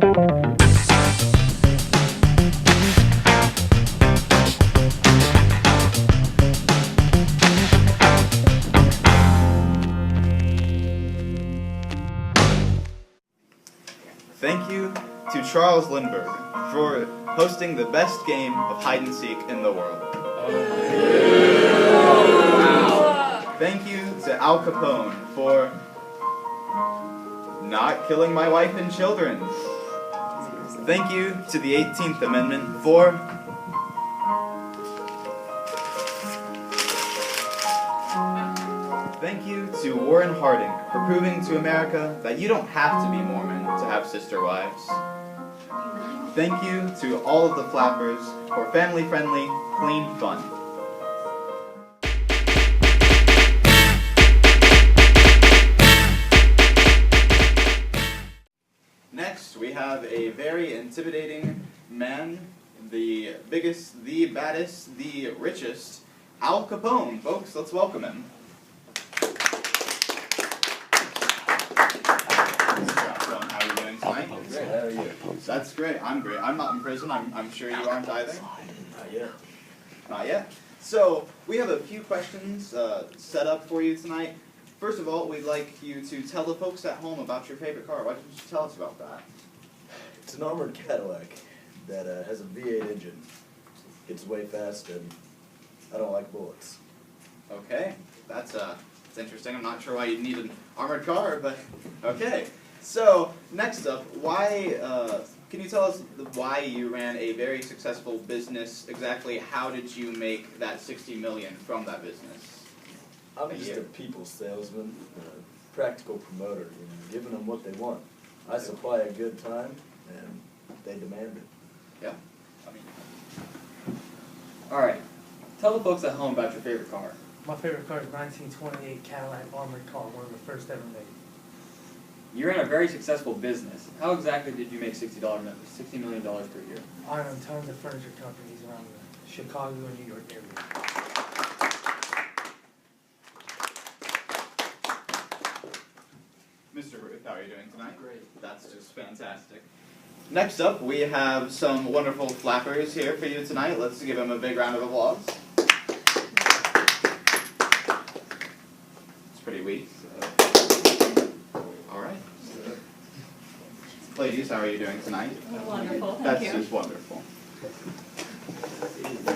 Thank you to Charles Lindbergh for hosting the best game of hide-and-seek in the world. Wow. Thank you to Al Capone for not killing my wife and children. Thank you to the 18th Amendment for Thank you to Warren Harding for proving to America that you don't have to be Mormon to have sister wives. Thank you to all of the flappers for family-friendly, clean fun. Next, we have a very intimidating man, the biggest, the baddest, the richest, Al Capone. Folks, let's welcome him. How are you doing tonight? Great, how are you? That's great. I'm great. I'm not in prison. I'm sure you aren't either. Not yet. Not yet. So, we have a few questions set up for you tonight. First of all, we'd like you to tell the folks at home about your favorite car. Why don't you tell us about that? It's an armored Cadillac that has a V8 engine. Gets way fast, and I don't like bullets. Okay, that's interesting. I'm not sure why you'd need an armored car, but okay. So, next up, why, can you tell us why you ran a very successful business? Exactly how did you make that $60 million from that business? I'm just a people salesman, a practical promoter, giving them what they want. I supply a good time, and they demand it. Yeah. All right. Tell the folks at home about your favorite car. My favorite car is 1928 Cadillac armored car, one of the first ever made. You ran a very successful business. How exactly did you make $60 million per year? I own tons of furniture companies around the Chicago and New York area. Mr. Ruth, how are you doing tonight? Great. That's just fantastic. Next up, we have some wonderful flappers here for you tonight. Let's give them a big round of applause. It's pretty weak. All right. Ladies, how are you doing tonight? Wonderful, thank That's you. just wonderful.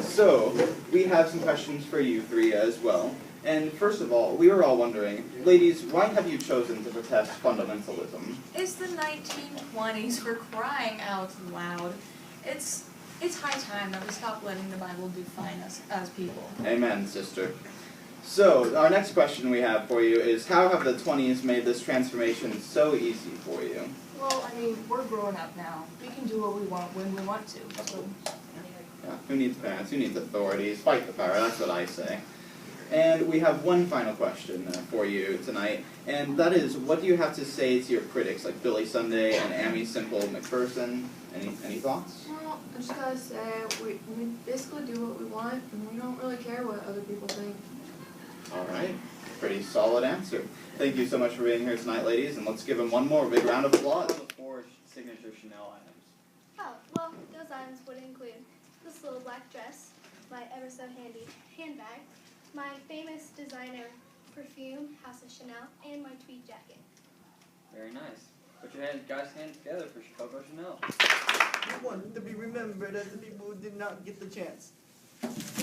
So, we have some questions for you three as well. And first of all, we were all wondering, ladies, why have you chosen to protest fundamentalism? It's the 1920s, for crying out loud. It's high time that we stop letting the Bible define us as people. Amen, sister. So, our next question we have for you is, how have the 20s made this transformation so easy for you? Well, I mean, we're growing up now. We can do what we want when we want to. So, Yeah, who needs parents? Who needs authorities? Fight the power, that's what I say. And we have one final question for you tonight, and that is, what do you have to say to your critics, like Billy Sunday and Amy Simple McPherson? Any thoughts? Well, I just gotta say, we basically do what we want, and we don't really care what other people think. All right, pretty solid answer. Thank you so much for being here tonight, ladies, and let's give them one more big round of applause. The 4 signature Chanel items. Oh, well, those items would include this little black dress, my ever-so-handy handbag, my famous designer perfume, House of Chanel, and my tweed jacket. Very nice. Put your guys' hands together for Coco Chanel. We wanted to be remembered as the people who did not get the chance.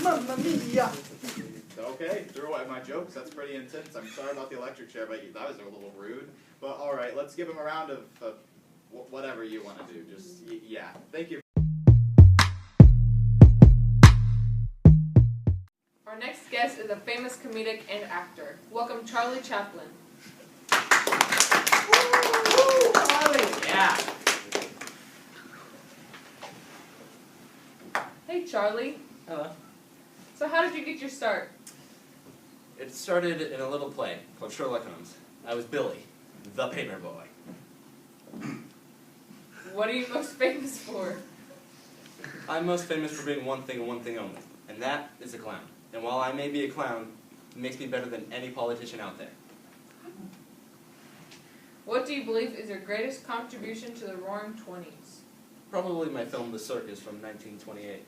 Mamma mia! Okay, threw away my jokes. That's pretty intense. I'm sorry about the electric chair, but that was a little rude. But all right, let's give him a round of whatever you want to do. Just, yeah. Thank you. Our next guest is a famous comedic and actor. Welcome, Charlie Chaplin. Yeah. Hey, Charlie. Hello. So how did you get your start? It started in a little play called Sherlock Holmes. I was Billy, the paper boy. What are you most famous for? I'm most famous for being one thing and one thing only, and that is a clown. And while I may be a clown, it makes me better than any politician out there. What do you believe is your greatest contribution to the Roaring 20s? Probably my film The Circus from 1928.